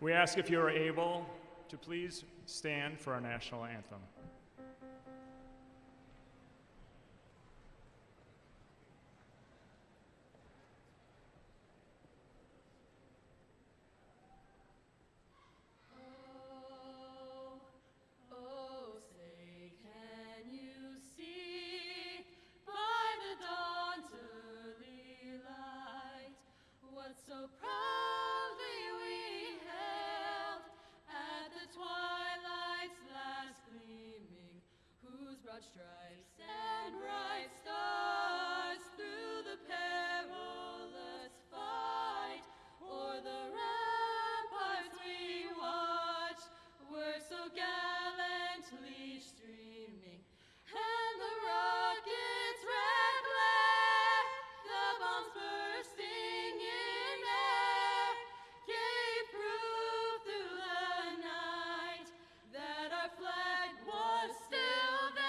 We ask if you are able to please stand for our national anthem. Stripes and bright stars through the perilous fight, o'er the ramparts we watched were so gallantly streaming, and the rockets' red glare, the bombs bursting in air, gave proof through the night that our flag was still there.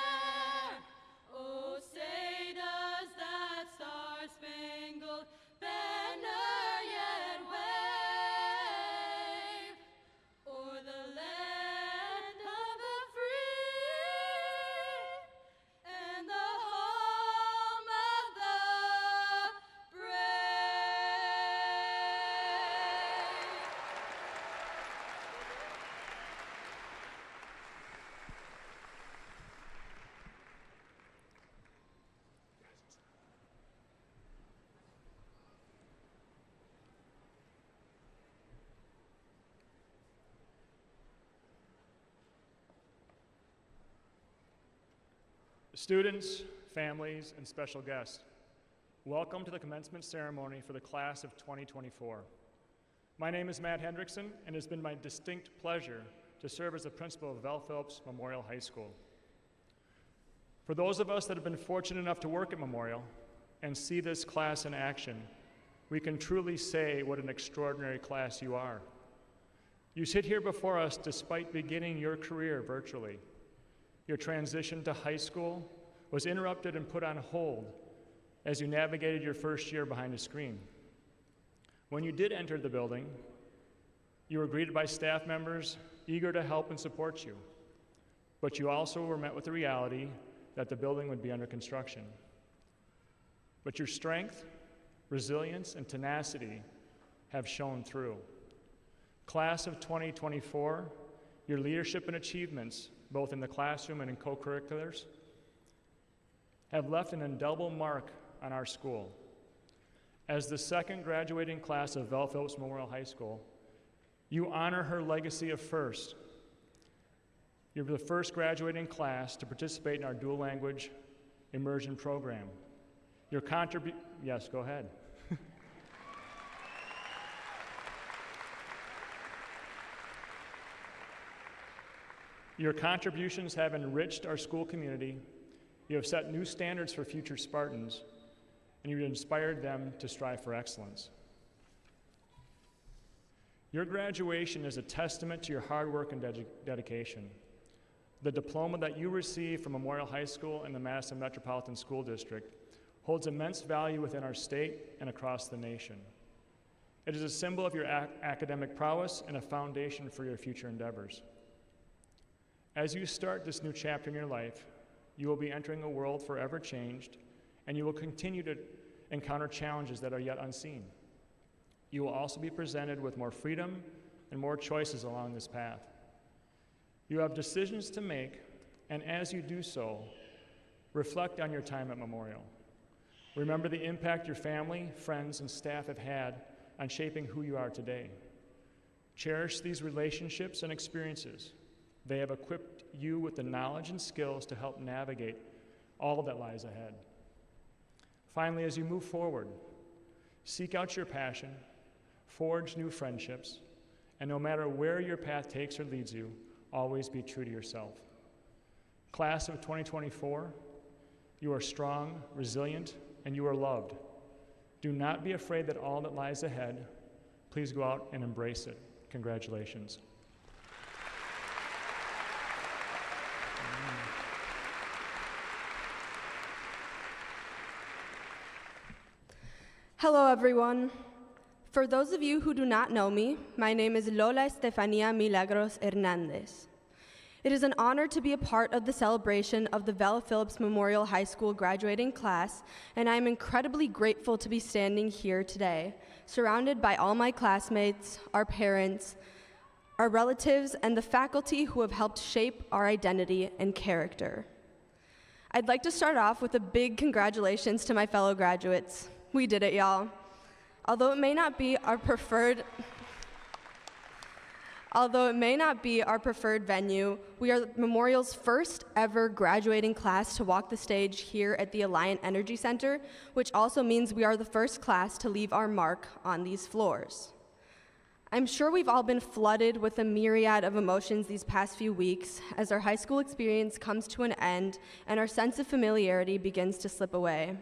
Oh, say does that star-spangled banner yet wave o'er the land of the free and the home of the brave? Students, families, and special guests, welcome to the commencement ceremony for the class of 2024. My name is Matt Hendrickson, and it has been my distinct pleasure to serve as the principal of Val Phillips Memorial High School. For those of us that have been fortunate enough to work at Memorial and see this class in action, we can truly say what an extraordinary class you are. You sit here before us despite beginning your career virtually. Your transition to high school was interrupted and put on hold as you navigated your first year behind a screen. When you did enter the building, you were greeted by staff members eager to help and support you, but you also were met with the reality that the building would be under construction. But your strength, resilience, and tenacity have shown through. Class of 2024, your leadership and achievements, both in the classroom and in co-curriculars, have left an indelible mark on our school. As the second graduating class of Val Phillips Memorial High School, you honor her legacy of first. You're the first graduating class to participate in our dual language immersion program. Your yes, go ahead. Your contributions have enriched our school community. You have set new standards for future Spartans, and you've inspired them to strive for excellence. Your graduation is a testament to your hard work and dedication. The diploma that you receive from Memorial High School and the Madison Metropolitan School District holds immense value within our state and across the nation. It is a symbol of your academic prowess and a foundation for your future endeavors. As you start this new chapter in your life, you will be entering a world forever changed, and you will continue to encounter challenges that are yet unseen. You will also be presented with more freedom and more choices along this path. You have decisions to make, and as you do so, reflect on your time at Memorial. Remember the impact your family, friends, and staff have had on shaping who you are today. Cherish these relationships and experiences. They have equipped you with the knowledge and skills to help navigate all that lies ahead. Finally, as you move forward, seek out your passion, forge new friendships, and no matter where your path takes or leads you, always be true to yourself. Class of 2024, you are strong, resilient, and you are loved. Do not be afraid that all that lies ahead. Please go out and embrace it. Congratulations. Hello, everyone. For those of you who do not know me, my name is Lola Estefania Milagros Hernandez. It is an honor to be a part of the celebration of the Val Phillips Memorial High School graduating class, and I am incredibly grateful to be standing here today, surrounded by all my classmates, our parents, our relatives, and the faculty who have helped shape our identity and character. I'd like to start off with a big congratulations to my fellow graduates. We did it, y'all. Although it may not be our preferred venue, we are Memorial's first ever graduating class to walk the stage here at the Alliant Energy Center, which also means we are the first class to leave our mark on these floors. I'm sure we've all been flooded with a myriad of emotions these past few weeks as our high school experience comes to an end and our sense of familiarity begins to slip away.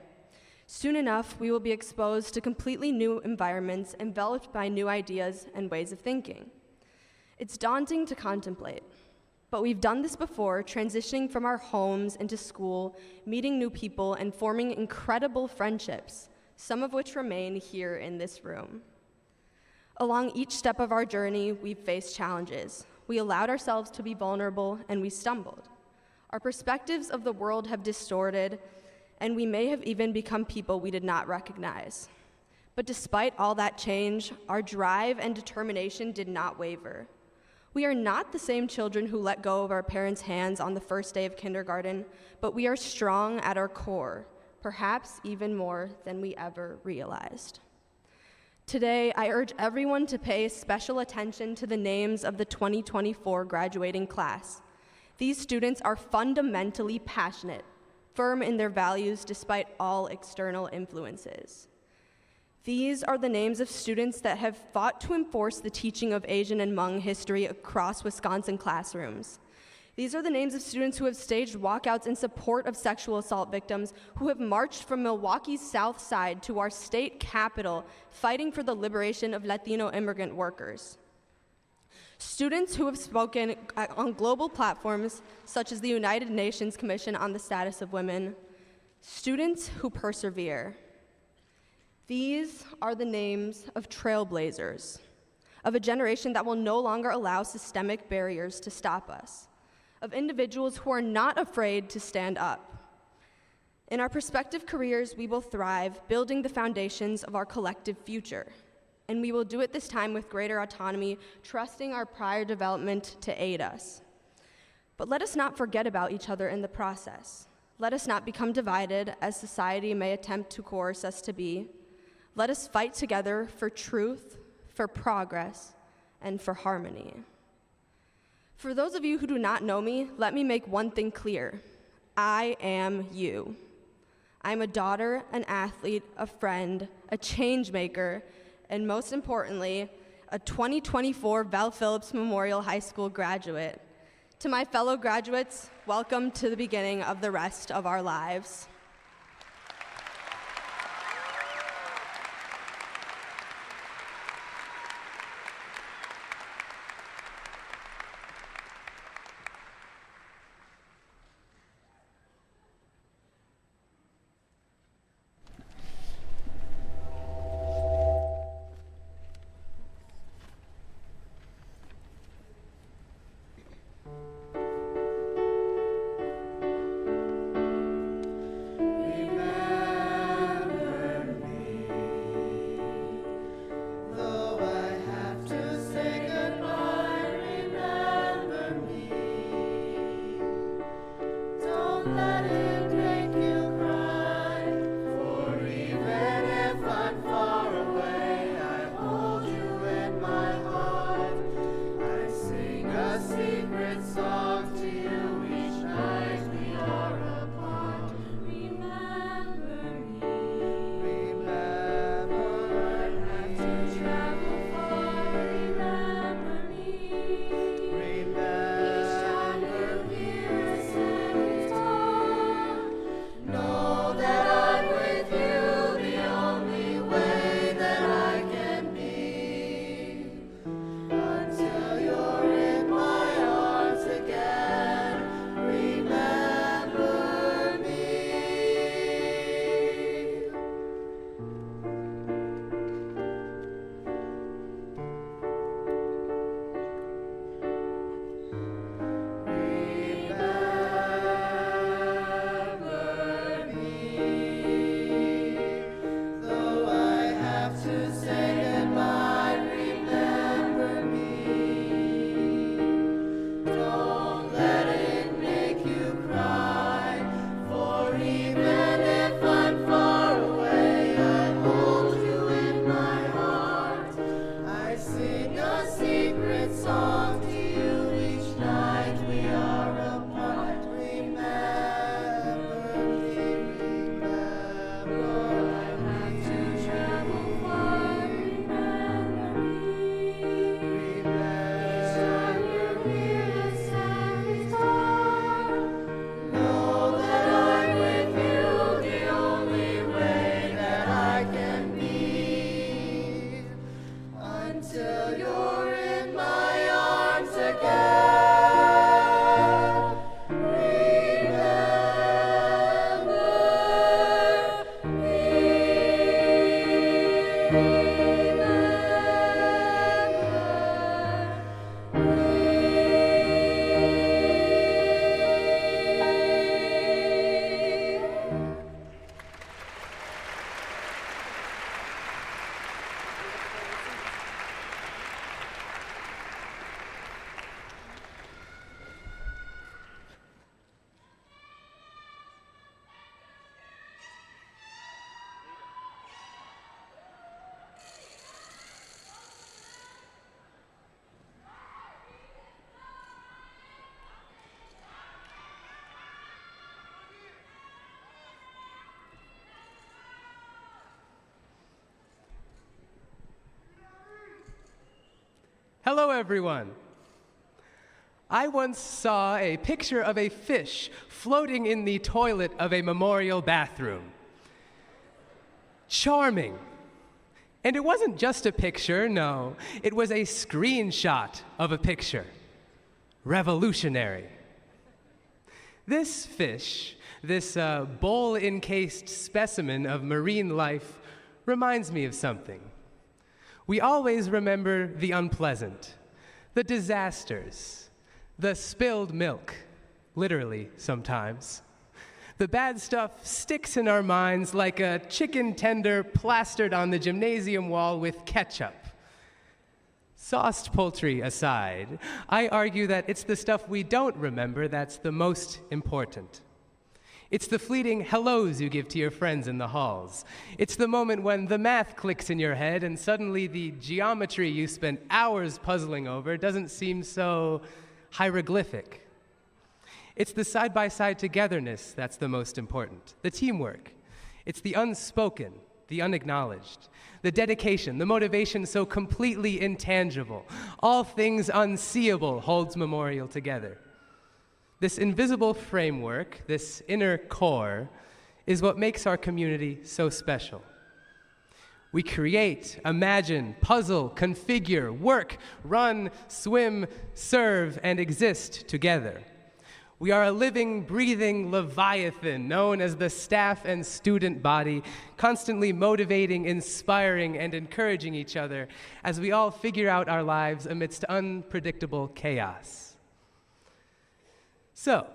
Soon enough, we will be exposed to completely new environments enveloped by new ideas and ways of thinking. It's daunting to contemplate, but we've done this before, transitioning from our homes into school, meeting new people, and forming incredible friendships, some of which remain here in this room. Along each step of our journey, we've faced challenges. We allowed ourselves to be vulnerable, and we stumbled. Our perspectives of the world have distorted, and we may have even become people we did not recognize. But despite all that change, our drive and determination did not waver. We are not the same children who let go of our parents' hands on the first day of kindergarten, but we are strong at our core, perhaps even more than we ever realized. Today, I urge everyone to pay special attention to the names of the 2024 graduating class. These students are fundamentally passionate, firm in their values despite all external influences. These are the names of students that have fought to enforce the teaching of Asian and Hmong history across Wisconsin classrooms. These are the names of students who have staged walkouts in support of sexual assault victims, who have marched from Milwaukee's South Side to our state capitol, fighting for the liberation of Latino immigrant workers. Students who have spoken on global platforms such as the United Nations Commission on the Status of Women. Students who persevere. These are the names of trailblazers, of a generation that will no longer allow systemic barriers to stop us, of individuals who are not afraid to stand up. In our prospective careers, we will thrive, building the foundations of our collective future. And we will do it this time with greater autonomy, trusting our prior development to aid us. But let us not forget about each other in the process. Let us not become divided, as society may attempt to coerce us to be. Let us fight together for truth, for progress, and for harmony. For those of you who do not know me, let me make one thing clear. I am you. I'm a daughter, an athlete, a friend, a change maker, and most importantly, a 2024 Val Phillips Memorial High School graduate. To my fellow graduates, welcome to the beginning of the rest of our lives. Hello, everyone. I once saw a picture of a fish floating in the toilet of a memorial bathroom. Charming. And it wasn't just a picture, no. It was a screenshot of a picture. Revolutionary. This fish, this bowl-encased specimen of marine life, reminds me of something. We always remember the unpleasant, the disasters, the spilled milk, literally sometimes. The bad stuff sticks in our minds like a chicken tender plastered on the gymnasium wall with ketchup. Sauced poultry aside, I argue that it's the stuff we don't remember that's the most important. It's the fleeting hellos you give to your friends in the halls. It's the moment when the math clicks in your head and suddenly the geometry you spent hours puzzling over doesn't seem so hieroglyphic. It's the side-by-side togetherness that's the most important, the teamwork. It's the unspoken, the unacknowledged, the dedication, the motivation so completely intangible. All things unseeable holds Memorial together. This invisible framework, this inner core, is what makes our community so special. We create, imagine, puzzle, configure, work, run, swim, serve, and exist together. We are a living, breathing leviathan known as the staff and student body, constantly motivating, inspiring, and encouraging each other as we all figure out our lives amidst unpredictable chaos. So,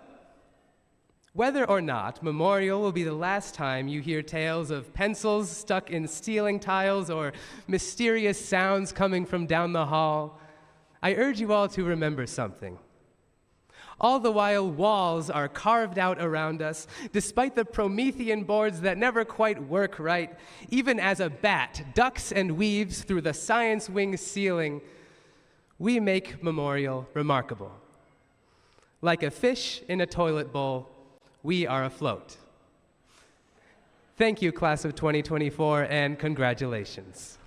whether or not Memorial will be the last time you hear tales of pencils stuck in ceiling tiles or mysterious sounds coming from down the hall, I urge you all to remember something. All the while, walls are carved out around us, despite the Promethean boards that never quite work right, even as a bat ducks and weaves through the science wing ceiling, we make Memorial remarkable. Like a fish in a toilet bowl, we are afloat. Thank you, class of 2024, and congratulations.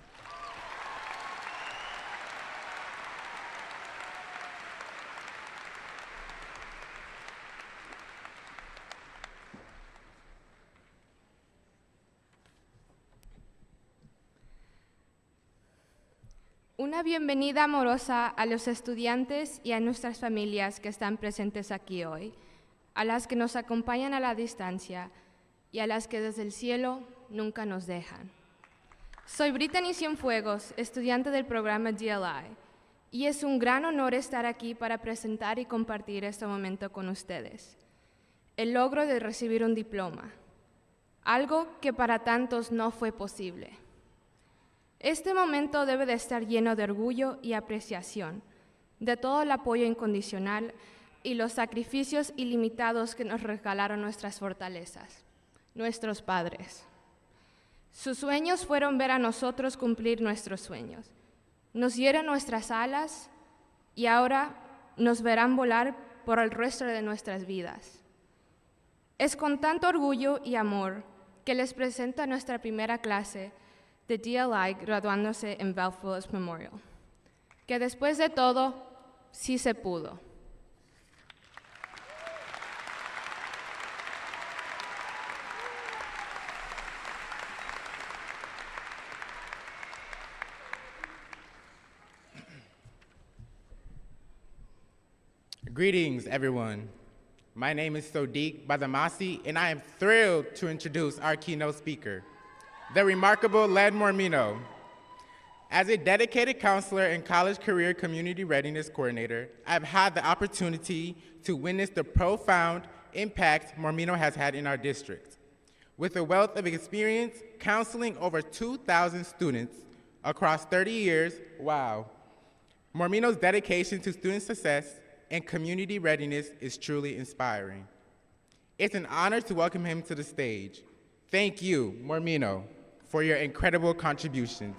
Una bienvenida amorosa a los estudiantes y a nuestras familias que están presentes aquí hoy, a las que nos acompañan a la distancia y a las que desde el cielo nunca nos dejan. Soy Brittany Cienfuegos, estudiante del programa DLI, y es un gran honor estar aquí para presentar y compartir este momento con ustedes. El logro de recibir un diploma, algo que para tantos no fue posible. Este momento debe de estar lleno de orgullo y apreciación, de todo el apoyo incondicional y los sacrificios ilimitados que nos regalaron nuestras fortalezas, nuestros padres. Sus sueños fueron ver a nosotros cumplir nuestros sueños. Nos dieron nuestras alas y ahora nos verán volar por el resto de nuestras vidas. Es con tanto orgullo y amor que les presento a nuestra primera clase de DLI graduándose en Belfast Memorial, que después de todo, sí se pudo. Greetings, everyone. My name is Sodiq Badamasi, and I am thrilled to introduce our keynote speaker, the remarkable Led Mormino. As a dedicated counselor and college career community readiness coordinator, I've had the opportunity to witness the profound impact Mormino has had in our district. With a wealth of experience counseling over 2,000 students across 30 years, wow. Mormino's dedication to student success and community readiness is truly inspiring. It's an honor to welcome him to the stage. Thank you, Mormino, for your incredible contributions.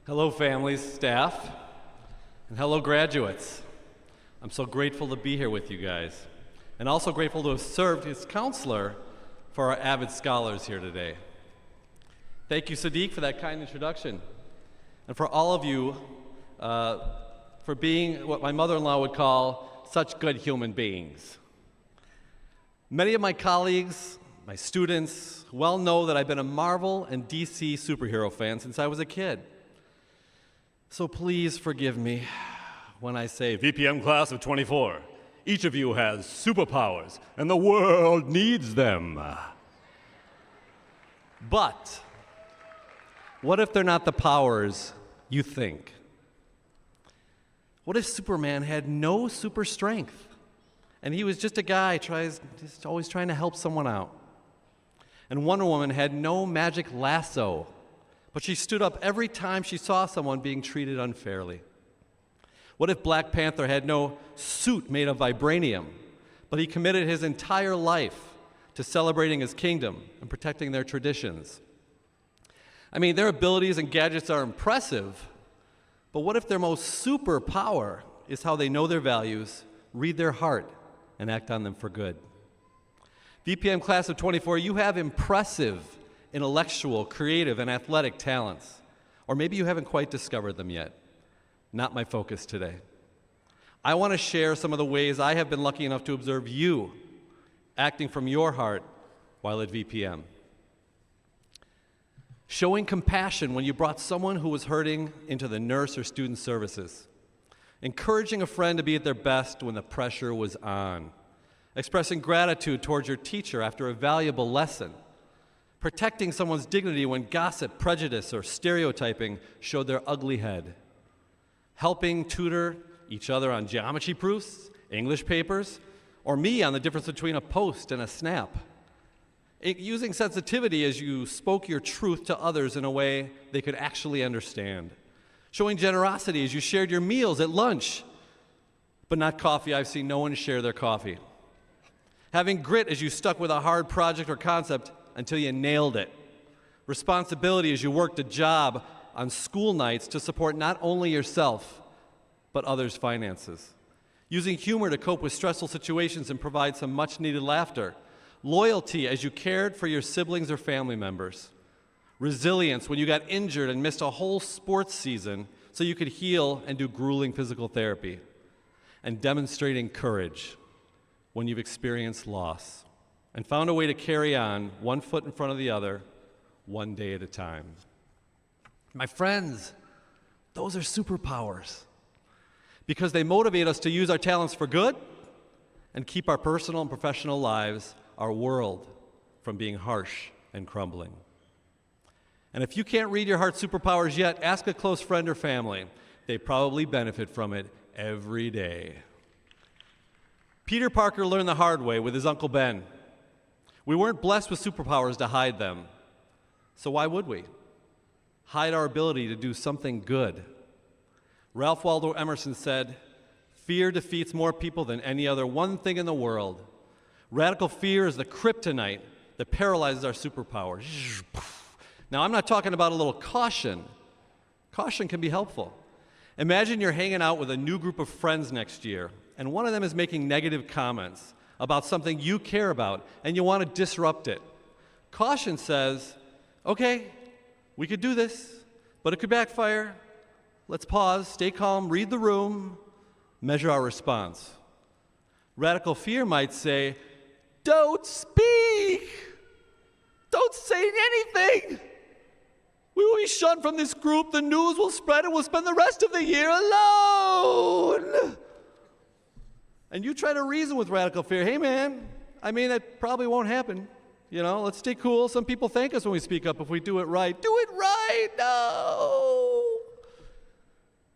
Hello, families, staff. And hello, graduates. I'm so grateful to be here with you guys, and also grateful to have served as counselor for our avid scholars here today. Thank you, Sadiq, for that kind introduction, and for all of you for being what my mother-in-law would call such good human beings. Many of my colleagues, my students, well know that I've been a Marvel and DC superhero fan since I was a kid. So please forgive me when I say, VPM class of 24, each of you has superpowers, and the world needs them. But what if they're not the powers you think? What if Superman had no super strength, and he was just a guy just always trying to help someone out? And Wonder Woman had no magic lasso, but she stood up every time she saw someone being treated unfairly. What if Black Panther had no suit made of vibranium, but he committed his entire life to celebrating his kingdom and protecting their traditions? I mean, their abilities and gadgets are impressive, but what if their most superpower is how they know their values, read their heart, and act on them for good? VPM class of 24, you have impressive intellectual, creative, and athletic talents. Or maybe you haven't quite discovered them yet. Not my focus today. I want to share some of the ways I have been lucky enough to observe you acting from your heart while at VPM. Showing compassion when you brought someone who was hurting into the nurse or student services. Encouraging a friend to be at their best when the pressure was on. Expressing gratitude towards your teacher after a valuable lesson. Protecting someone's dignity when gossip, prejudice, or stereotyping showed their ugly head. Helping tutor each other on geometry proofs, English papers, or me on the difference between a post and a snap. Using sensitivity as you spoke your truth to others in a way they could actually understand. Showing generosity as you shared your meals at lunch, but not coffee. I've seen no one share their coffee. Having grit as you stuck with a hard project or concept until you nailed it. Responsibility as you worked a job on school nights to support not only yourself, but others' finances. Using humor to cope with stressful situations and provide some much-needed laughter. Loyalty as you cared for your siblings or family members. Resilience when you got injured and missed a whole sports season so you could heal and do grueling physical therapy. And demonstrating courage when you've experienced loss and found a way to carry on one foot in front of the other, one day at a time. My friends, those are superpowers because they motivate us to use our talents for good and keep our personal and professional lives, our world, from being harsh and crumbling. And if you can't read your heart superpowers yet, ask a close friend or family. They probably benefit from it every day. Peter Parker learned the hard way with his Uncle Ben. We weren't blessed with superpowers to hide them. So why would we? Hide our ability to do something good. Ralph Waldo Emerson said, "Fear defeats more people than any other one thing in the world. Radical fear is the kryptonite that paralyzes our superpowers." Now, I'm not talking about a little caution. Caution can be helpful. Imagine you're hanging out with a new group of friends next year, and one of them is making negative comments about something you care about, and you want to disrupt it. Caution says, okay, we could do this, but it could backfire. Let's pause, stay calm, read the room, measure our response. Radical fear might say, don't speak! Don't say anything! We will be shunned from this group, the news will spread, and we'll spend the rest of the year alone! And you try to reason with radical fear. Hey, man, I mean, that probably won't happen. You know, let's stay cool. Some people thank us when we speak up if we do it right. Do it right! No!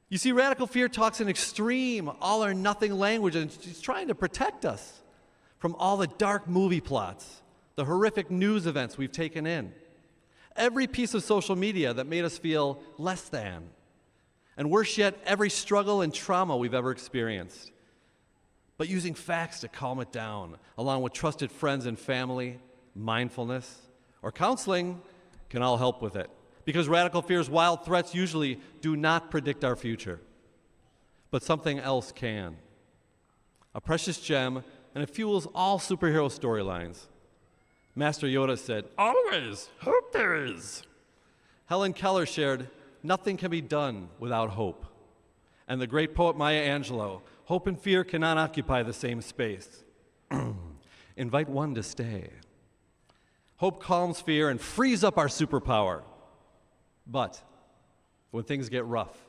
You see, radical fear talks in extreme, all-or-nothing language, and it's trying to protect us from all the dark movie plots, the horrific news events we've taken in, every piece of social media that made us feel less than, and worse yet, every struggle and trauma we've ever experienced. But using facts to calm it down, along with trusted friends and family, mindfulness, or counseling can all help with it. Because radical fear's wild threats usually do not predict our future. but something else can. A precious gem, and it fuels all superhero storylines. Master Yoda said, "Always hope there is." Helen Keller shared, "Nothing can be done without hope." And the great poet Maya Angelou, "Hope and fear cannot occupy the same space. Invite one to stay." Hope calms fear and frees up our superpower. But when things get rough,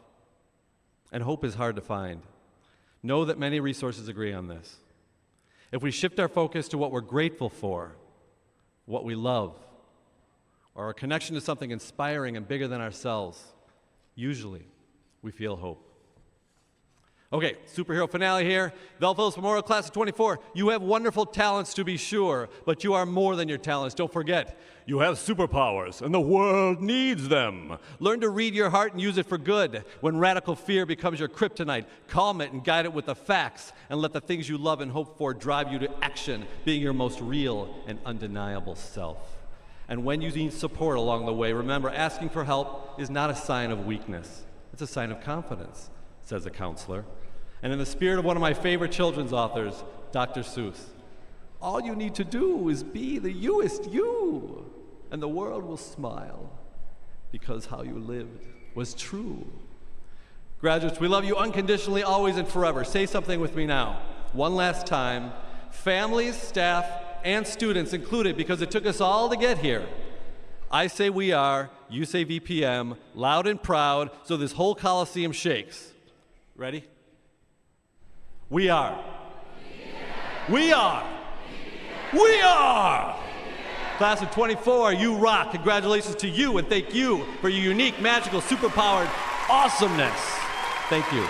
and hope is hard to find, know that many resources agree on this. If we shift our focus to what we're grateful for, what we love, or our connection to something inspiring and bigger than ourselves, usually we feel hope. Okay, superhero finale here. Bell Phillips Memorial Class of 24. You have wonderful talents, to be sure, but you are more than your talents. Don't forget, you have superpowers, and the world needs them. Learn to read your heart and use it for good. When radical fear becomes your kryptonite, calm it and guide it with the facts, and let the things you love and hope for drive you to action, being your most real and undeniable self. And when you need support along the way, remember, asking for help is not a sign of weakness. It's a sign of confidence, says a counselor. And in the spirit of one of my favorite children's authors, Dr. Seuss, all you need to do is be the youest you, and the world will smile, because how you lived was true. Graduates, we love you unconditionally, always and forever. Say something with me now. One last time. Families, staff, and students included, because it took us all to get here. I say we are, you say VPM, loud and proud, so this whole Coliseum shakes. Ready? We are. We are. We are. Class of 24, you rock. Congratulations to you, and thank you for your unique, magical, superpowered awesomeness. Thank you.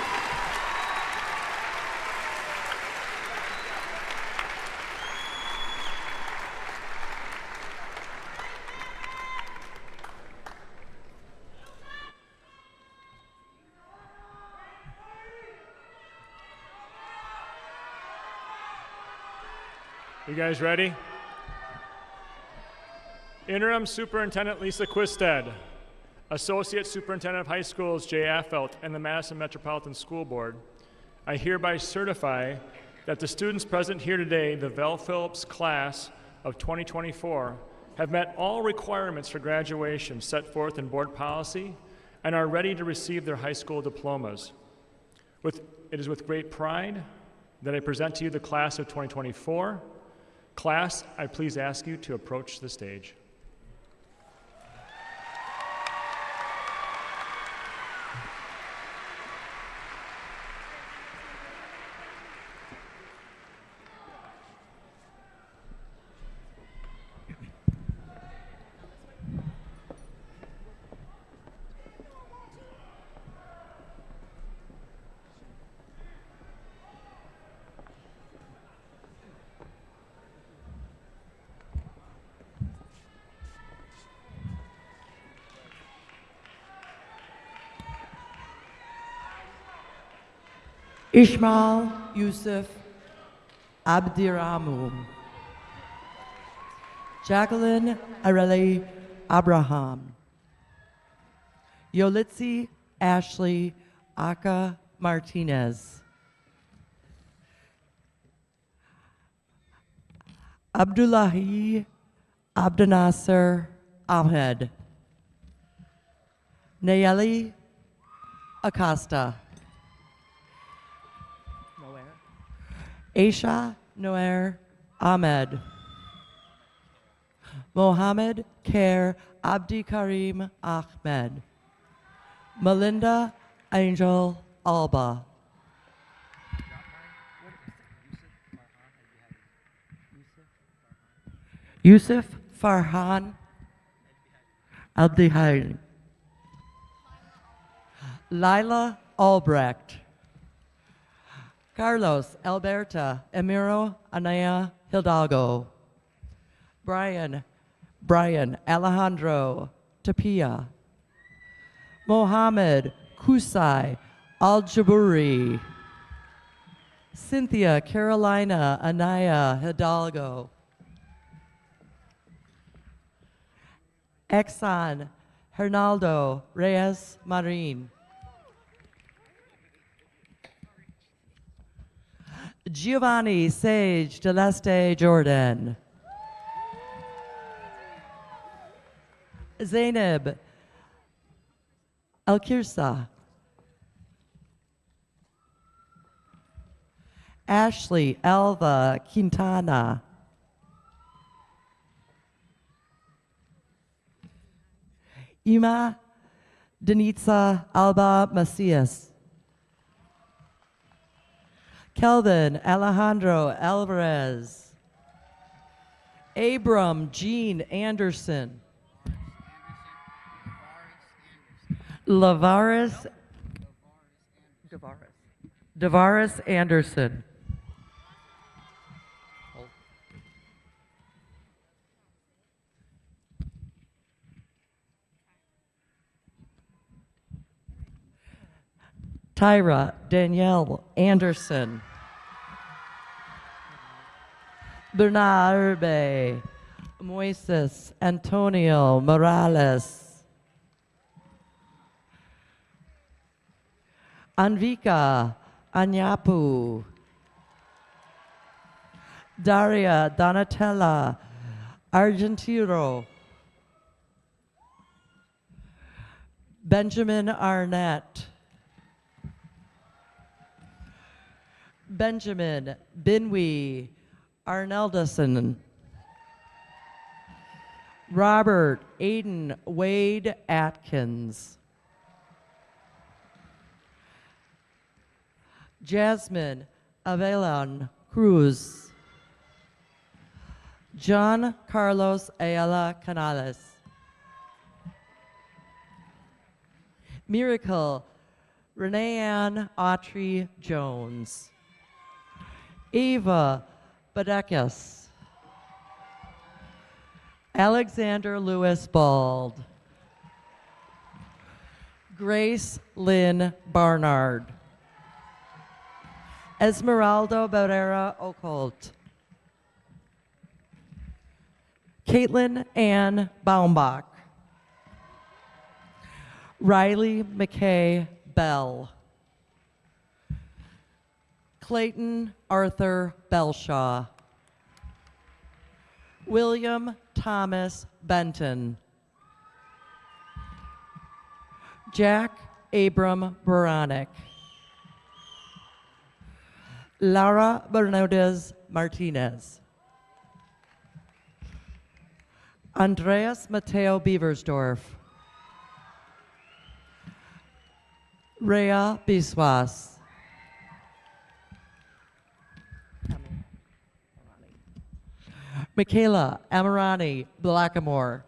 You guys ready? Interim Superintendent Lisa Quisted, Associate Superintendent of High Schools Jay Affelt, and the Madison Metropolitan School Board, I hereby certify that the students present here today, the Vel Phillips class of 2024, have met all requirements for graduation set forth in board policy and are ready to receive their high school diplomas. It is with great pride that I present to you the class of 2024. Class, I please ask you to approach the stage. Ishmael Yusuf Abdirahman. Jacqueline Areli Abraham. Yolitzi Ashley Aka Martinez. Abdullahi Abdunasser Ahmed. Nayeli Acosta. Aisha Noer Ahmed. Mohammed Khair Abdi Karim Ahmed. Melinda Angel Alba. Yusuf Farhan Abdihari. Lila Albrecht. Carlos Alberta Emiro Anaya Hidalgo. Brian Alejandro Tapia. Mohammed Kusai Al-Jaburi. Cynthia Carolina Anaya Hidalgo. Exxon Hernaldo Reyes Marin. Giovanni Sage Deleste Jordan. Zainab Alkirsa. Ashley Alva Quintana. Ima Denitza Alba Macias. Kelvin Alejandro Alvarez. Abram Jean Anderson. Davaris Anderson. Tyra Danielle Anderson. Bernarbe Moises Antonio Morales. Anvika Anyapu. Daria Donatella Argentino. Benjamin Arnett. Benjamin Binwi Arneldason. Robert Aiden Wade Atkins. Jasmine Avellan Cruz. John Carlos Ayala Canales. Miracle Renee Ann Autry Jones. Eva Badekis. Alexander Lewis Bald. Grace Lynn Barnard. Esmeralda Barrera Occult. Caitlin Ann Baumbach. Riley McKay Bell. Clayton Arthur Belshaw. William Thomas Benton. Jack Abram Baronic. Lara Bernaldez Martinez. Andreas Mateo Beversdorf. Rhea Biswas. Michaela Amarani Blackamore.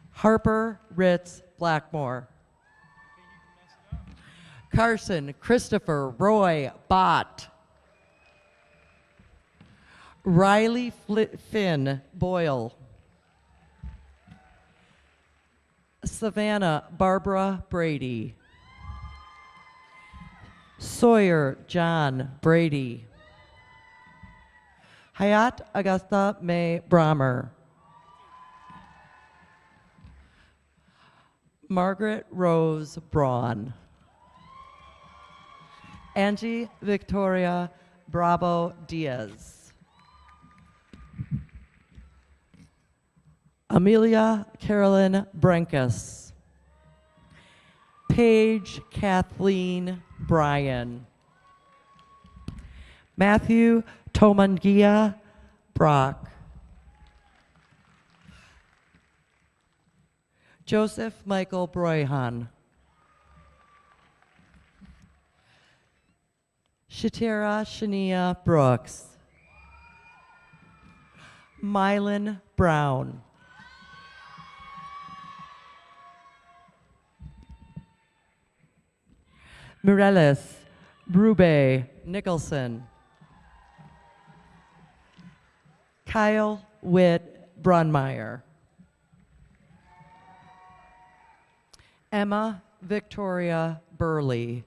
Harper Ritz Blackmore. Carson Christopher Roy Bott. Riley Finn Boyle. Savannah Barbara Brady. Sawyer John Brady. Hayat Augusta May Brahmer. Margaret Rose Braun. Angie Victoria Bravo Diaz. Amelia Carolyn Brenkus. Paige Kathleen Bryan. Matthew Tomangia Brock. Joseph Michael Broyhan. Shatira Shania Brooks. Mylan Brown. Mireles Brube Nicholson. Kyle Witt Brunmeyer. Emma Victoria Burley.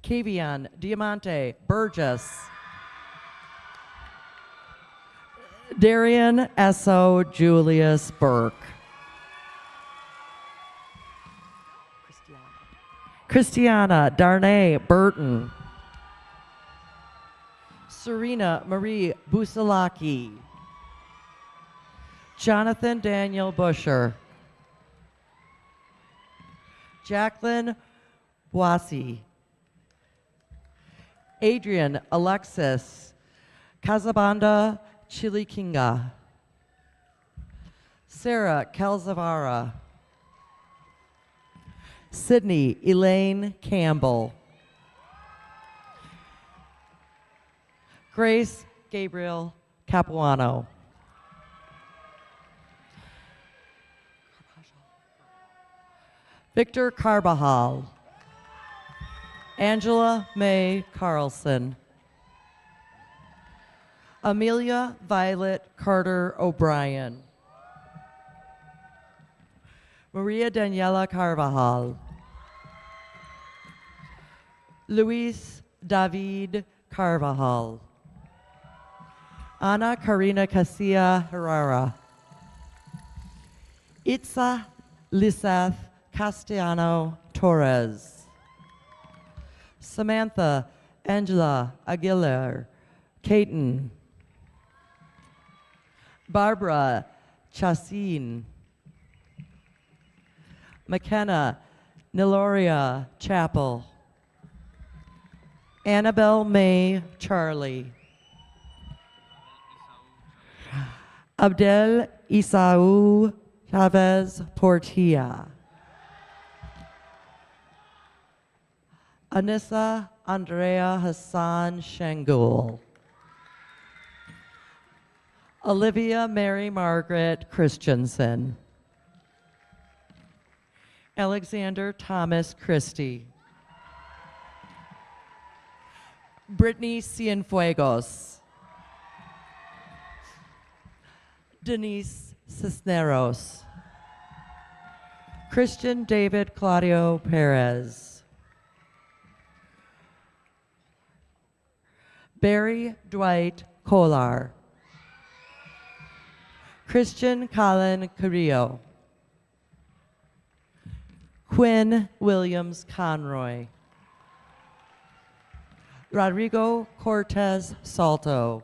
Kavion Diamante Burgess. Darian Esso Julius Burke. Christiana Darnay Burton. Serena Marie Busalaki. Jonathan Daniel Busher. Jacqueline Wasi. Adrian Alexis Casabanda Chilikinga. Sarah Calzavara. Sydney Elaine Campbell. Grace Gabriel Capuano. Victor Carbajal. Angela May Carlson. Amelia Violet Carter O'Brien. Maria Daniela Carvajal. Luis David Carvajal. Ana Karina Casilla Herrera. Itza Liseth Castellano Torres. Samantha Angela Aguilar Caton. Barbara Chassin. McKenna Niloria Chapel. Annabelle May Charlie. Abdel Isau Chavez Portilla. Anissa Andrea Hassan Shangul. Olivia Mary Margaret Christensen. Alexander Thomas Christie. Brittany Cienfuegos. Denise Cisneros. Christian David Claudio Perez. Barry Dwight Kolar. Christian Colin Carrillo. Quinn Williams Conroy. Rodrigo Cortez Salto.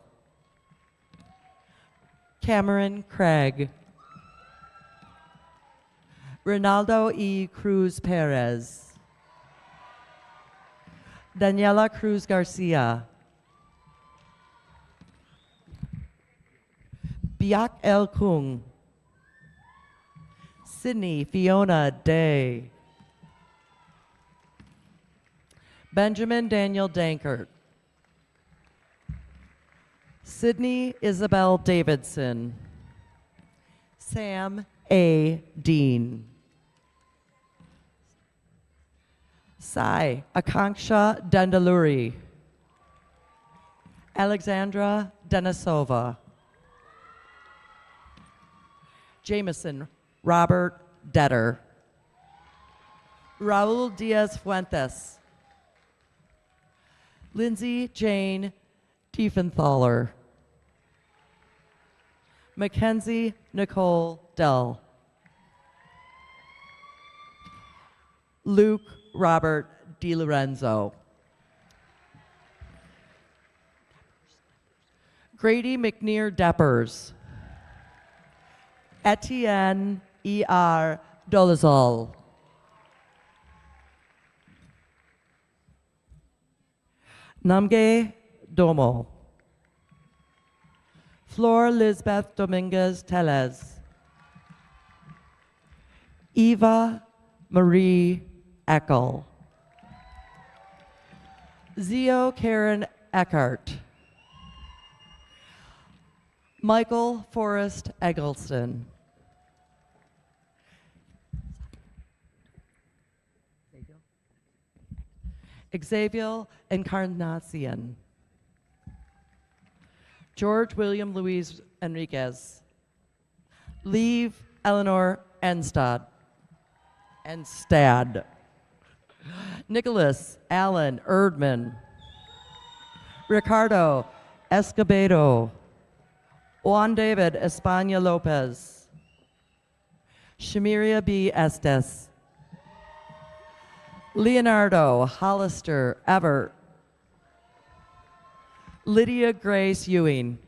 Cameron Craig. Ronaldo E. Cruz Perez. Daniela Cruz Garcia. Biak El Kung. Sydney Fiona Day. Benjamin Daniel Dankert. Sydney Isabel Davidson. Sam A. Dean. Sai Akanksha Dandaluri. Alexandra Denisova. Jameson Robert Detter. Raul Diaz Fuentes. Lindsay Jane Tiefenthaler. Mackenzie Nicole Dell. Luke Robert DiLorenzo. Grady McNear Deppers. Etienne E.R. Dolezal. Namge Domo. Flor Lisbeth Dominguez Teles. Eva Marie Eckel. Zio Karen Eckert. Michael Forrest Eggleston. Xavier Encarnacion. George William Luis Enriquez. Leave Eleanor Enstad. Nicholas Allen Erdman. Ricardo Escobedo. Juan David España Lopez. Shamiria B. Estes. Leonardo Hollister Evert. Lydia Grace Ewing.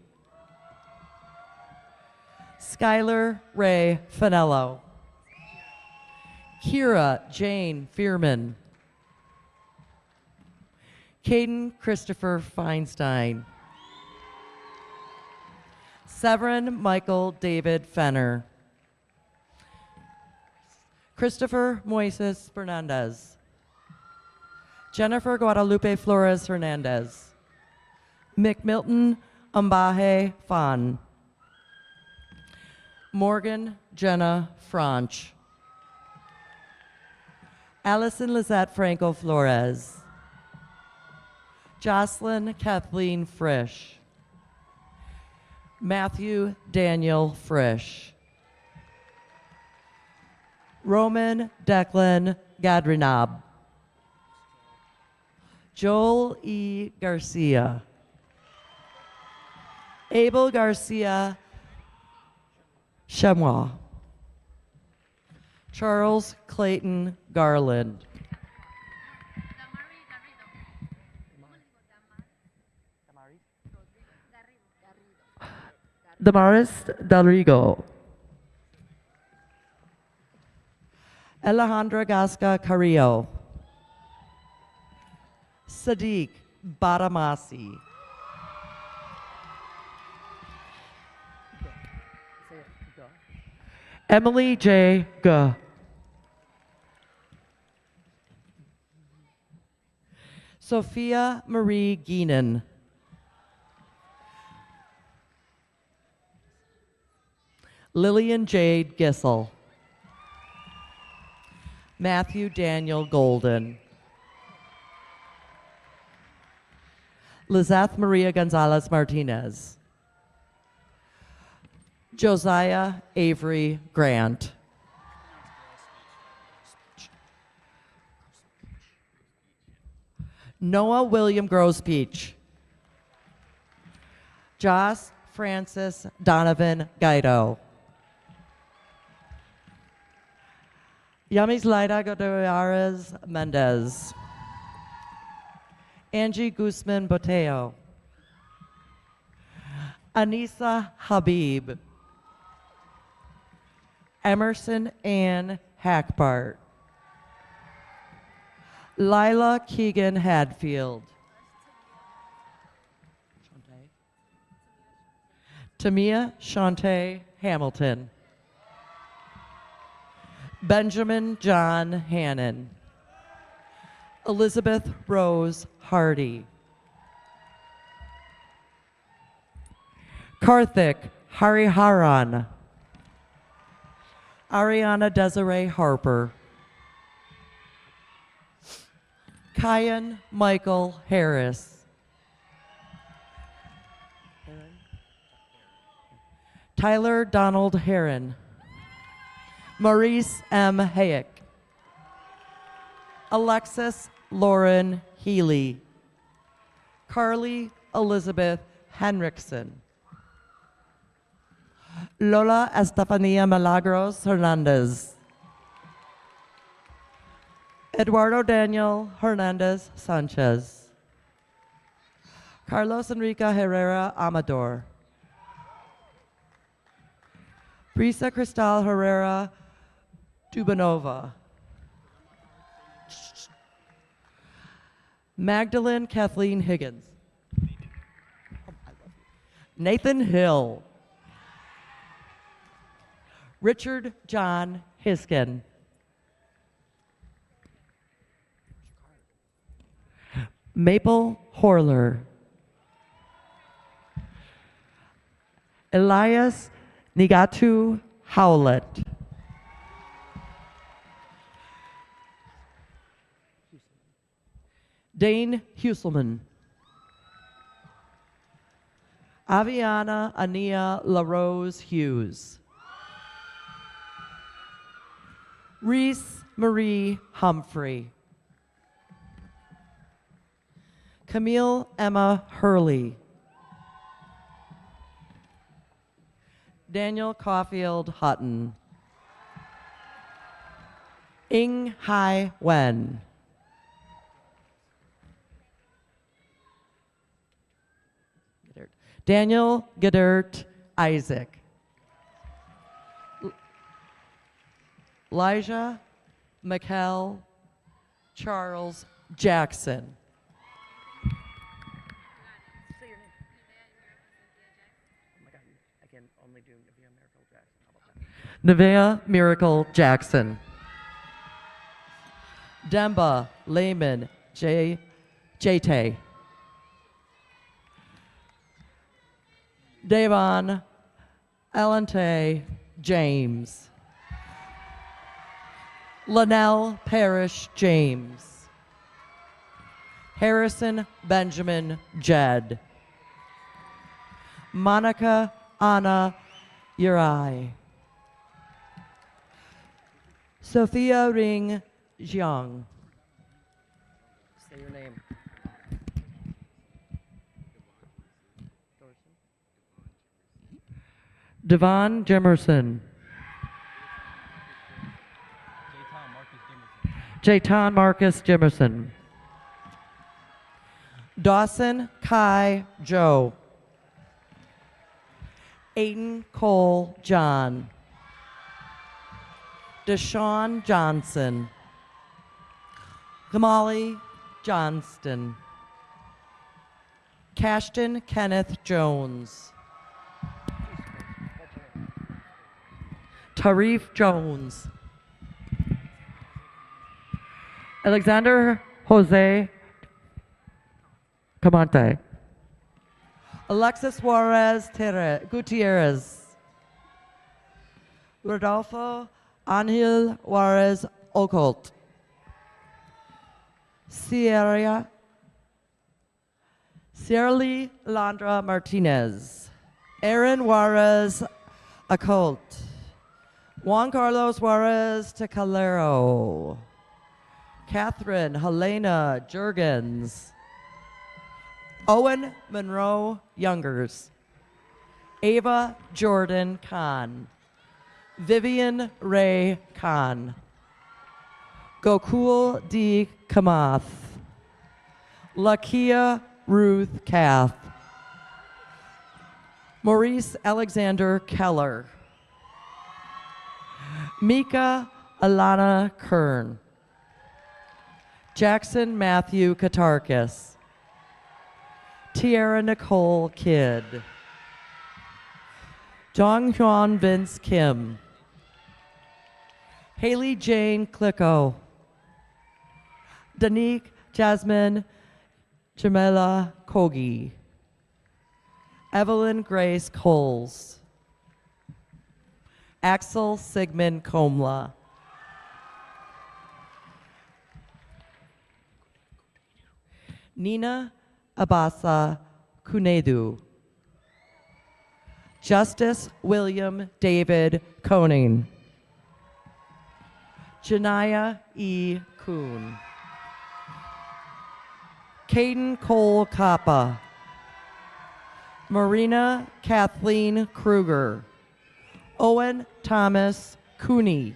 Skylar Ray Finello. Kira Jane Fearman. Caden Christopher Feinstein. Severin Michael David Fenner. Christopher Moises Fernandez. Jennifer Guadalupe Flores Hernandez. McMilton Ambaje Fan. Morgan Jenna Franch. Allison Lizette Franco Flores. Jocelyn Kathleen Frisch. Matthew Daniel Frisch. Roman Declan Gadrinab. Joel E. Garcia. Abel Garcia Chamois. Charles Clayton Garland. Damaris Dalrigo. Alejandra Gasca Carrillo. Sadiq Badamasi. Emily J. Guh. Sophia Marie Geenan. Lillian Jade Gissel. Matthew Daniel Golden. Lizeth Maria Gonzalez Martinez. Josiah Avery Grant. Noah William Grospeach. Joss Francis Donovan Guido. Yamis Laida Gutierrez Mendez. Angie Guzman Boteo. Anissa Habib. Emerson Ann Hackbart. Lila Keegan Hadfield. Tamia Shante Hamilton. Benjamin John Hannon. Elizabeth Rose Hardy. Karthik Hariharan. Ariana Desiree Harper. Kyan Michael Harris. Tyler Donald Heron. Maurice M. Hayek. Alexis Lauren Healy. Carly Elizabeth Henriksen. Lola Estefania Milagros Hernandez. Eduardo Daniel Hernandez Sanchez. Carlos Enrique Herrera Amador. Brisa Cristal Herrera Dubanova. Magdalene Kathleen Higgins. Nathan Hill. Richard John Hiskin. Maple Horler. Elias Nigatu Howlett. Dane Huselman. Aviana Ania LaRose Hughes. Reese Marie Humphrey. Camille Emma Hurley. Daniel Caulfield Hutton. Ing Hai Wen. Daniel Gedert Isaac. Elijah Mikel Charles Jackson. Nevaeh Miracle Jackson. Demba Lehman Jate. Davon Alante James. Linnell Parrish James. Harrison Benjamin Jed. Monica Anna Uri. Sophia Ring Jiang. Say your name. Devon Jimerson. Jayton Marcus Jimerson. Dawson Kai Joe. Aiden Cole John. Deshaun Johnson. Kamali Johnston. Cashton Kenneth Jones. Tarif Jones. Alexander Jose Camante. Alexis Juarez Gutierrez. Rodolfo Angel Juarez Ocolt. Sierra Lee Landra Martinez. Aaron Juarez Ocolt. Juan Carlos Juarez Tecalero. Catherine Helena Jurgens. Owen Monroe Youngers. Ava Jordan Khan. Vivian Ray Khan. Gokul D. Kamath. Lakia Ruth Kath. Maurice Alexander Keller. Mika Alana Kern. Jackson Matthew Katarkis. Tiara Nicole Kidd. Dong Hyun Vince Kim. Haley Jane Clicko. Danique Jasmine Jamela Kogi. Evelyn Grace Coles. Axel Sigmund Komla. Nina Abasa Kunedu. Justice William David Koning. Janaya E. Kuhn. Caden Cole Kappa. Marina Kathleen Kruger. Owen Thomas Cooney.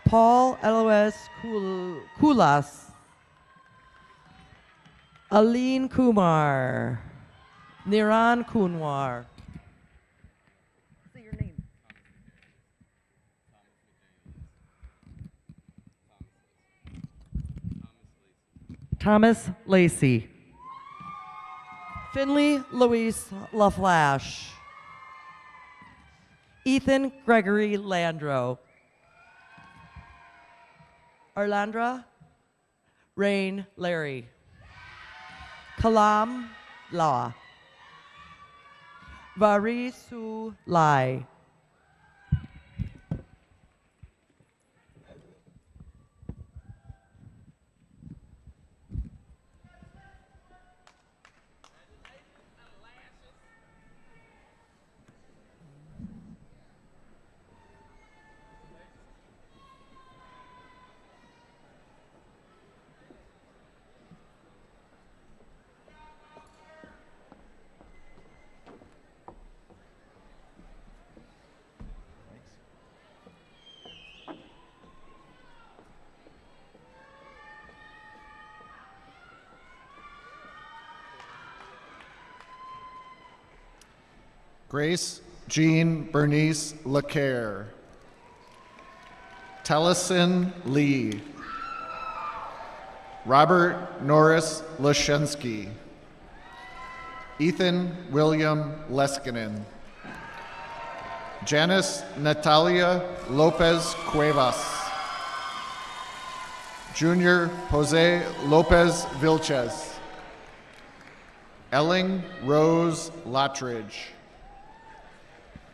Paul Elois Kulas. Aline Kumar. Niran Kunwar. Say your name. Thomas Lacey. Finley Luis LaFlash. Ethan Gregory Landro. Arlandra Rain Larry. Kalam Law. Varisu Lai. Grace Jean Bernice LeCaire. Tellison Lee. Robert Norris Lashensky. Ethan William Leskinen. Janice Natalia Lopez Cuevas. Junior Jose Lopez Vilches. Elling Rose Latridge.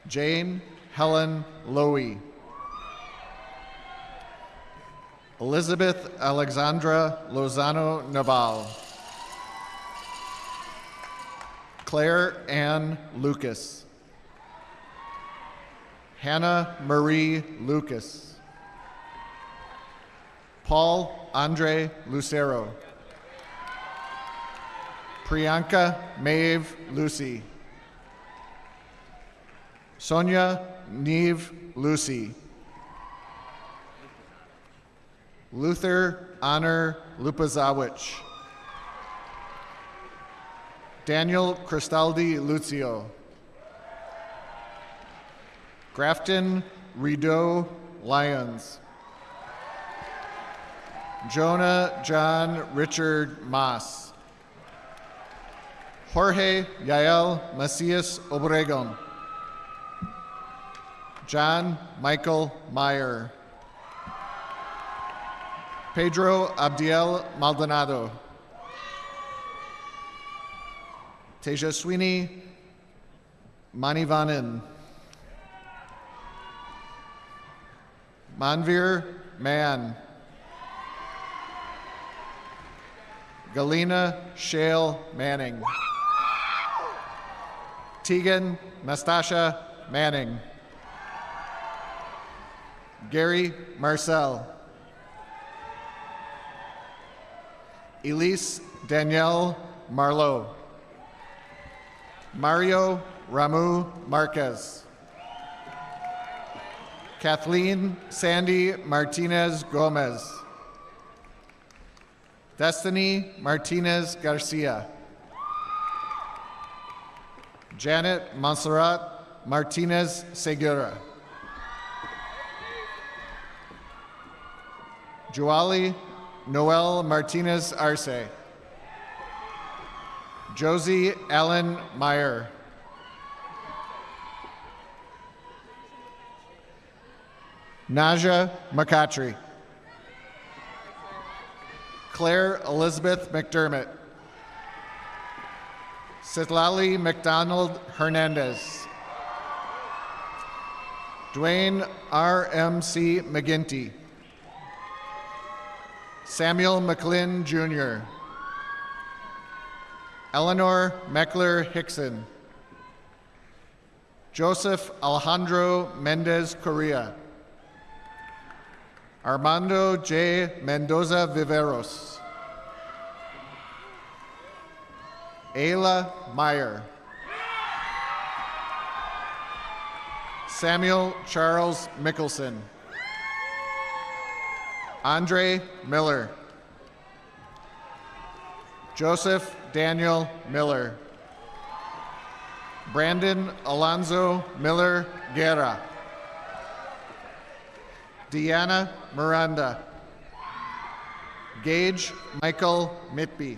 Jane Helen Lowy. Elizabeth Alexandra Lozano Naval. Claire Ann Lucas. Hannah Marie Lucas. Paul Andre Lucero. Priyanka Maeve Lucy. Sonia Neve Lucy. Luther Honor Lupazawicz. Daniel Cristaldi Lucio. Grafton Rideau Lyons. Jonah John Richard Mas. Jorge Yael Macias Obregon. John Michael Meyer. Pedro Abdiel Maldonado. Tejaswini Manivanan. Manvir Mann. Galena Shale Manning. Tegan Nastasha Manning. Gary Marcel. Elise Danielle Marlowe. Mario Ramu Marquez. Kathleen Sandy Martinez Gomez. Destiny Martinez Garcia. Janet Montserrat Martinez Segura. Joali Noel Martinez Arce. Josie Allen Meyer. Naja McCatry. Claire Elizabeth McDermott. Sitlali McDonald Hernandez. Dwayne R.M.C. McGinty. Samuel McLean Jr. Eleanor Meckler Hickson. Joseph Alejandro Mendez Correa. Armando J. Mendoza Viveros. Ayla Meyer. Samuel Charles Mickelson. Andre Miller. Joseph Daniel Miller. Brandon Alonzo Miller Guerra. Deanna Miranda. Gage Michael Mitby.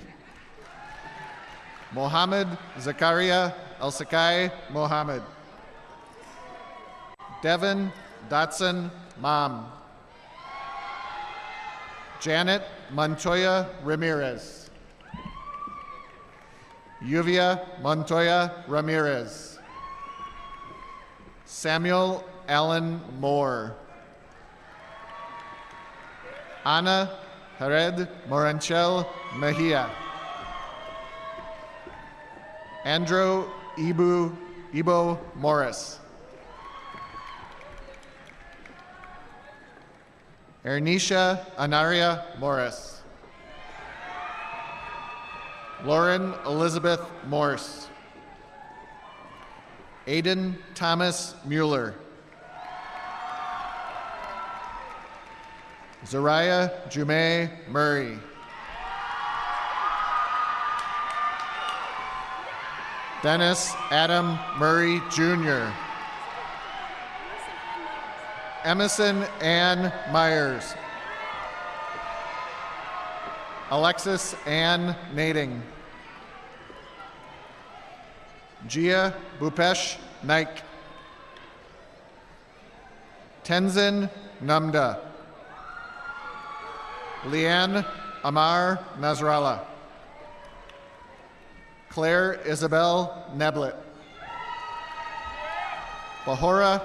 Mohammed Zakaria El-Sakai Mohammed. Devin Dotson Mam. Janet Montoya Ramirez. Yuvia Montoya Ramirez. Samuel Allen Moore. Ana Jared Moranchel Mejia. Andrew Ibo Morris. Ernisha Anaria Morris. Lauren Elizabeth Morse. Aiden Thomas Mueller. Zariah Jume Murray. Dennis Adam Murray Jr. Emerson Ann Myers. Alexis Ann Nading. Gia Bhupesh Naik. Tenzin Namda. Leanne Amar Nasrallah. Claire Isabel Neblet. Bahora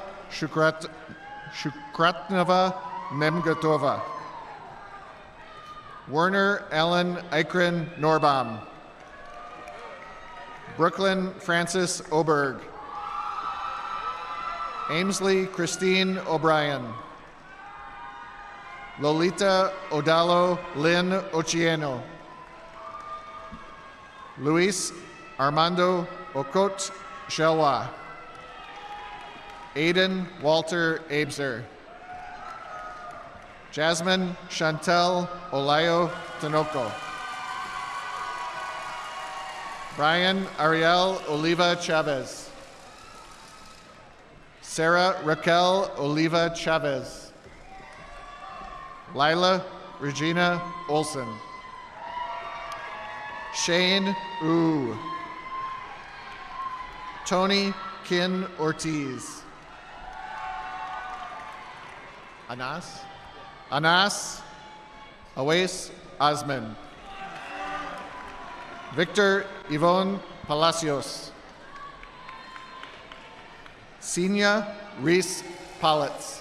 Shukratnova Nemgatova. Werner Ellen Eikren Norbaum. Brooklyn Francis Oberg. Amesley Christine O'Brien. Lolita Odalo Lynn Ochieno. Luis Armando Okot Shelwa. Aiden Walter Abser. Jasmine Chantel Olayo Tinoco. Brian Ariel Oliva Chavez. Sarah Raquel Oliva Chavez. Lila Regina Olson. Shane Ooh. Tony Kin Ortiz. Anas Awais Osman. Victor Yvonne Palacios. Senia Reese Politz.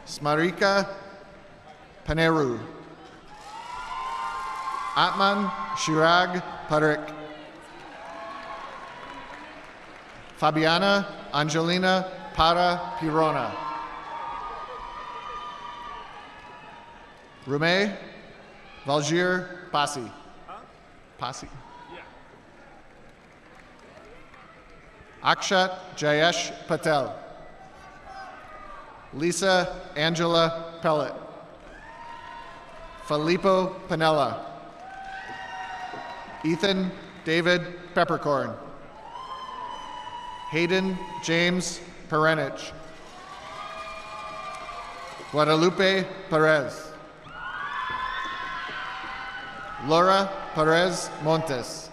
Smarika Paneru. Atman Shirag Parik. Fabiana Angelina Para Pirona. Rume Valjir Pasi. Pasi? Akshat Jayesh Patel. Lisa Angela Pellet. Filippo Panella. Ethan David Peppercorn. Hayden James Perenich. Guadalupe Perez. Laura Perez Montes.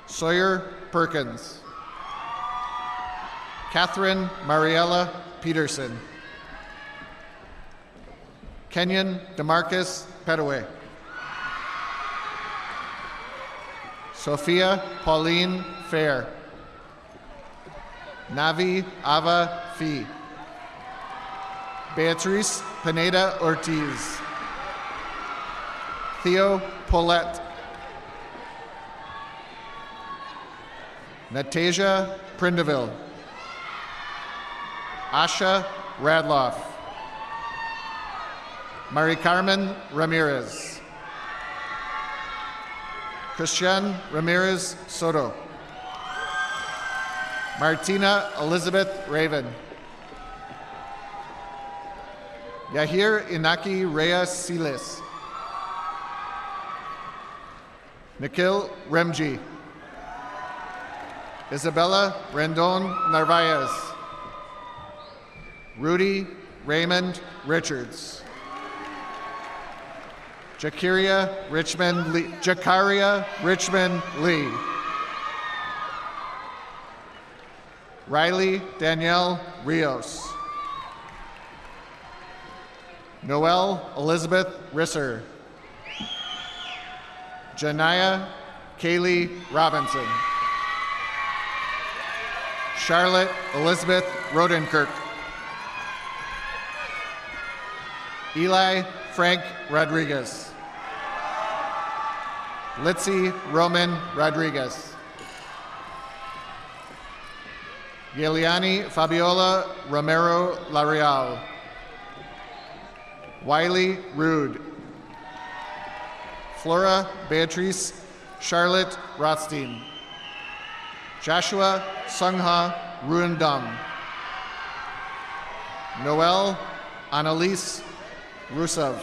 Sawyer Perkins. Catherine Mariella Peterson. Kenyon Demarcus Petaway. Sophia Pauline Fair. Navi Ava Fee. Beatrice Pineda Ortiz. Theo Paulette. Natasia Prindeville. Asha Radloff. Mari Carmen Ramirez. Christian Ramirez Soto. Martina Elizabeth Raven. Yahir Inaki Reyes Siles. Nikhil Remji. Isabella Rendon Narvaez. Rudy Raymond Richards. Jakaria Richmond Lee. Riley Danielle Rios. Noelle Elizabeth Risser. Janaya Kaylee Robinson. Charlotte Elizabeth Rodenkirk. Eli Frank Rodriguez. Litzy Roman Rodriguez. Giuliani Fabiola Romero Lareal. Wiley Rude. Flora Beatrice Charlotte Rothstein. Joshua Sungha Ruandam. Noel Annalise Rusev.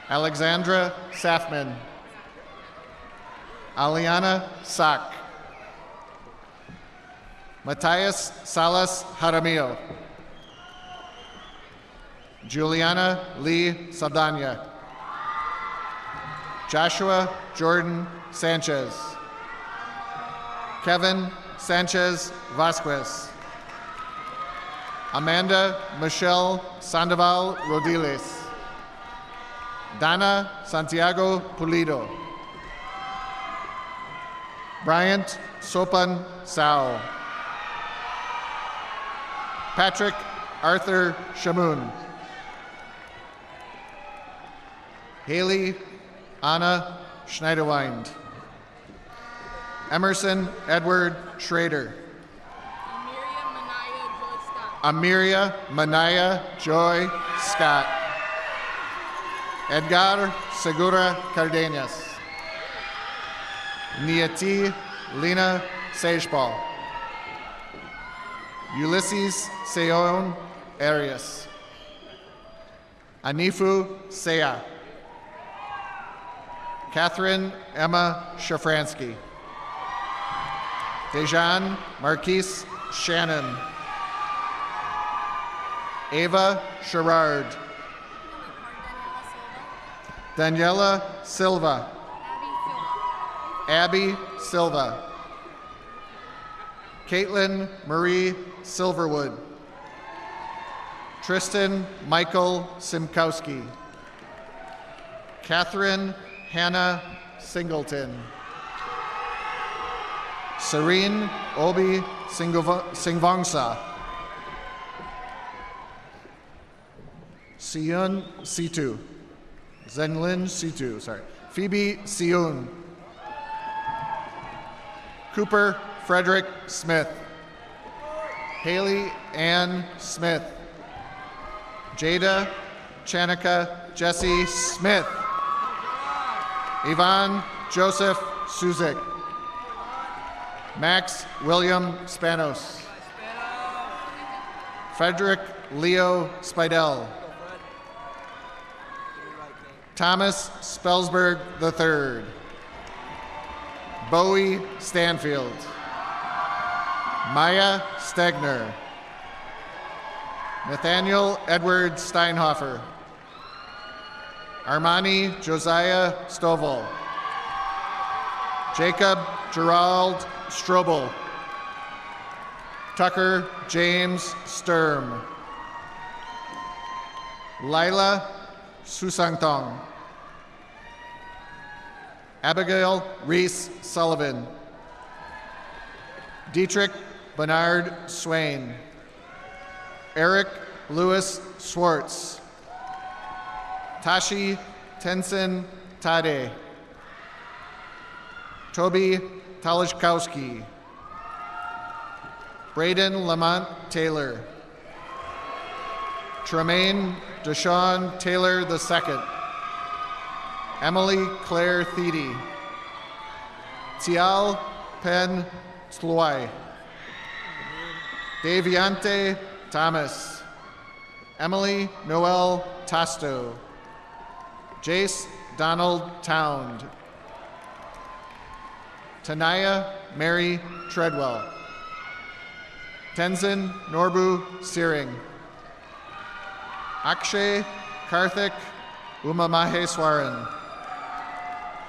Alexandra Safman. Aliana Sak. Matthias Salas Jaramillo. Juliana Lee Saldana. Joshua Jordan Sanchez. Kevin Sanchez Vasquez. Amanda Michelle Sandoval Rodiles. Dana Santiago Pulido. Bryant Sopan Sao. Patrick Arthur Shamoon. Haley Anna Schneiderwind. Emerson Edward Schrader. Amiria Manaya Joy Scott. Edgar Segura Cardenas. Niati Lena Sejpal. Ulysses Seon Arias. Anifu Sea. Catherine Emma Shafransky. Dejan Marquise Shannon. Ava Sherrard. Daniela Silva. Abby Silva. Caitlin Marie Silverwood. Tristan Michael Simkowski. Catherine Hannah Singleton. Serene Obi Singvongsa. Siyun Situ. Zenlin Situ, sorry. Phoebe Siun. Cooper Frederick Smith. Haley Ann Smith. Jada Chanika Jesse Smith. Ivan Joseph Suzik. Max William Spanos. Frederick Leo Spidell. Thomas Spelsberg III. Bowie Stanfield. Maya Stegner. Nathaniel Edward Steinhofer. Armani Josiah Stovall. Jacob Gerald Strobel. Tucker James Sturm. Lila Susangtong. Abigail Reese Sullivan. Dietrich Bernard Swain. Eric Lewis Swartz. Tashi Tenson Tade. Toby Talishkowski. Braden Lamont Taylor. Tremaine Deshaun Taylor II. Emily Claire Thiede. Tial Penn Tluai. Daviante Thomas. Emily Noel Tasto. Jace Donald Tound. Tanaya Mary Treadwell. Tenzin Norbu Searing. Akshay Karthik Umamaheswaran.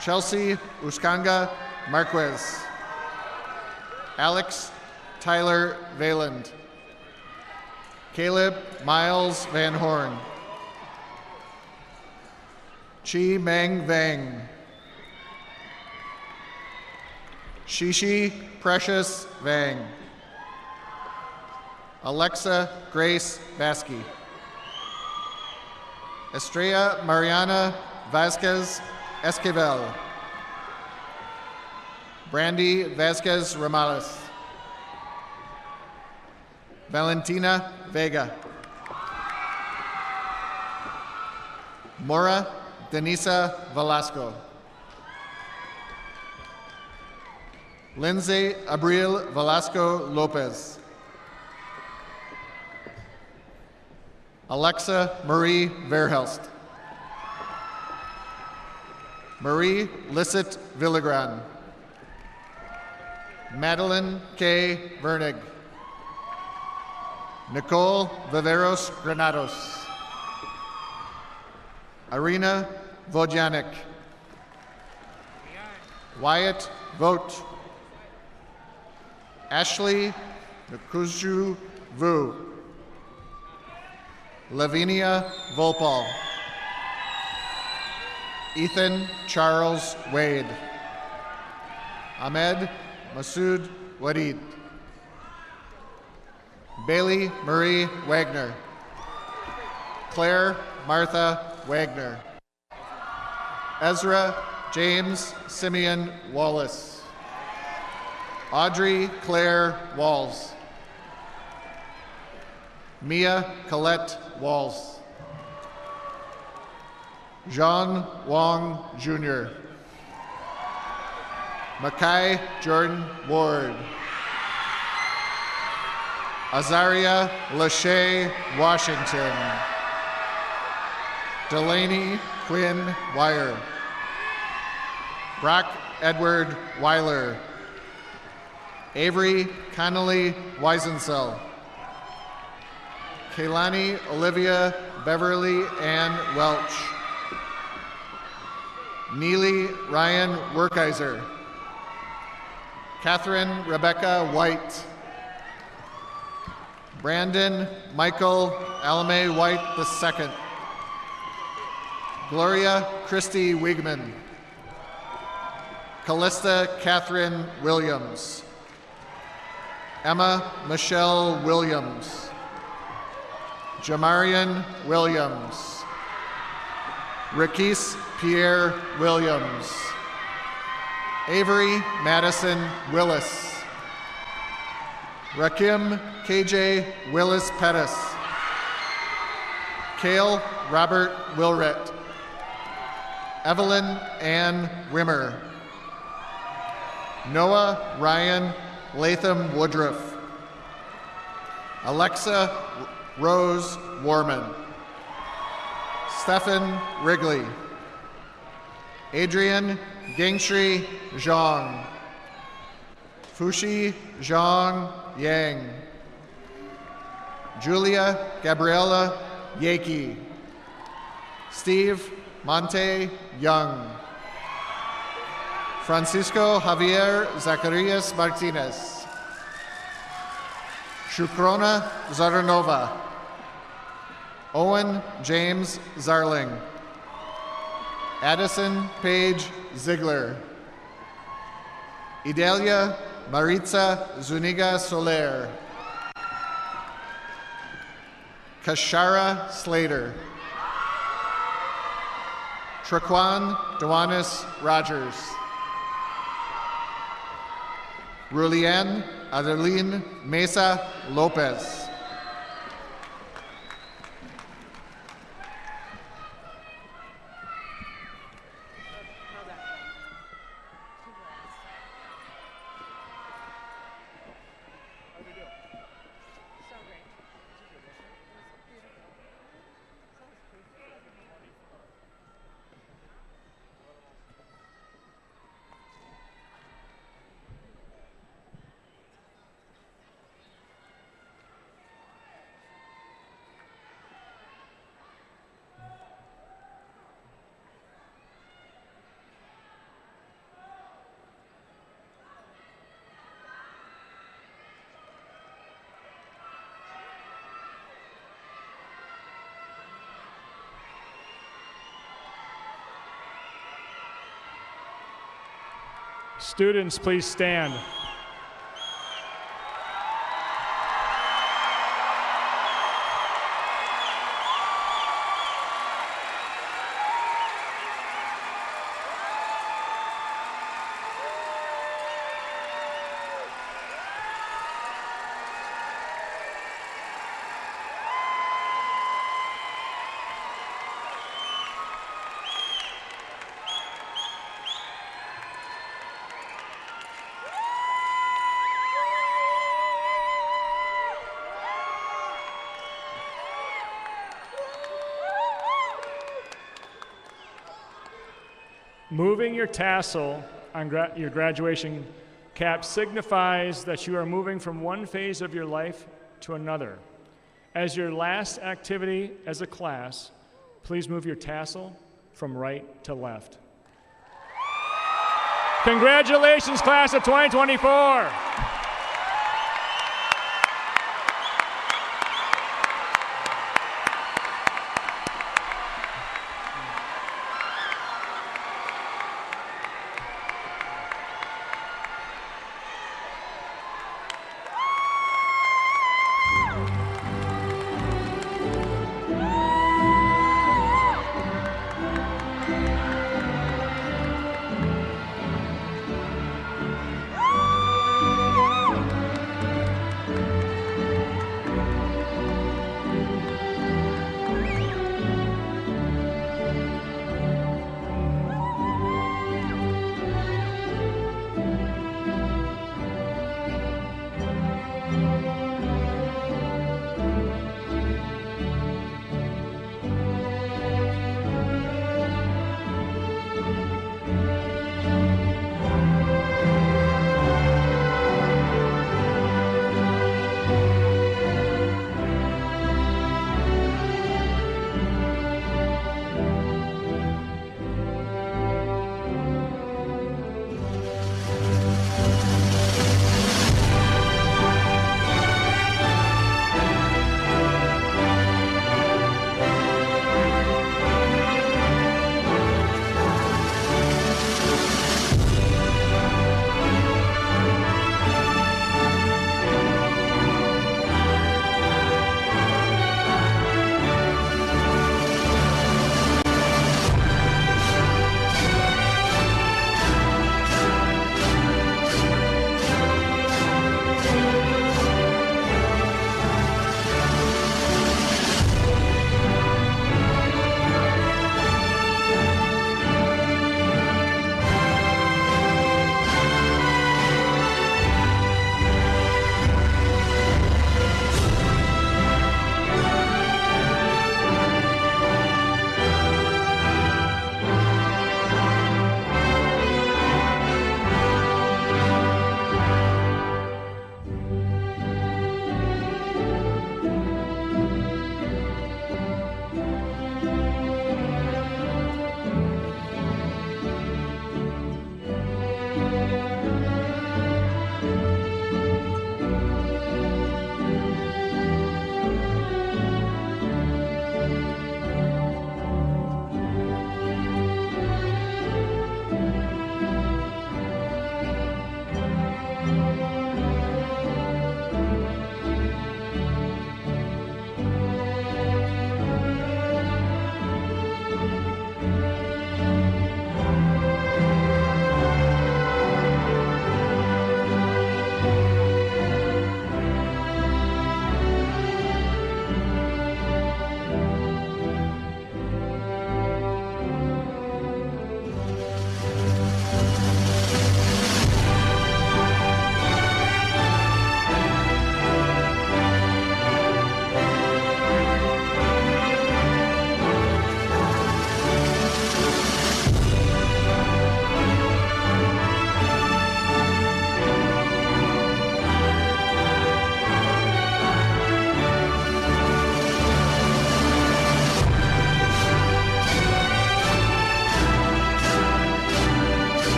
Chelsea Uskanga Marquez. Alex Tyler Valand. Caleb Miles Van Horn. Chi Meng Vang. Shishi Precious Vang. Alexa Grace Vasky. Estrella Mariana Vasquez Esquivel. Brandy Vasquez Ramales. Valentina Vega. Mora Denisa Velasco. Lindsay Abril Velasco Lopez. Alexa Marie Verhelst. Marie Lisset Villagran. Madeline K. Vernig. Nicole Viveros Granados. Irina Vodjanik. Wyatt Vogt. Ashley Nkuju Vu. Lavinia Volpal. Ethan Charles Wade. Ahmed Masood Wadid. Bailey Marie Wagner. Claire Martha Wagner. Ezra James Simeon Wallace. Audrey Claire Walls. Mia Colette Walls. Jean Wong Jr. Mackay Jordan Ward. Azaria Lachey Washington. Delaney Quinn Wire. Brock Edward Weiler. Avery Connolly Weisensell. Kaylani Olivia Beverly Ann Welch. Neely Ryan Werkeiser. Catherine Rebecca White. Brandon Michael Alame White II. Gloria Christy Wigman. Callista Catherine Williams. Emma Michelle Williams. Jamarian Williams. Rickis Pierre Williams. Avery Madison Willis. Rakim KJ Willis Pettis. Cale Robert Wilrett. Evelyn Ann Wimmer. Noah Ryan Latham Woodruff. Alexa Rose Warman. Stephen Wrigley. Adrian Gangshri Zhang. Fushi Zhang Yang. Julia Gabriela Yaki. Steve Monte Young. Francisco Javier Zacarias Martinez. Shukrona Zaranova. Owen James Zarling. Addison Paige Ziegler. Idalia Maritza Zuniga Soler. Kashara Slater. Traquan Dewanis Rogers. Rulian Adeline Mesa Lopez. Students, please stand. Moving your tassel on your graduation cap signifies that you are moving from one phase of your life to another. As your last activity as a class, please move your tassel from right to left. Congratulations, class of 2024.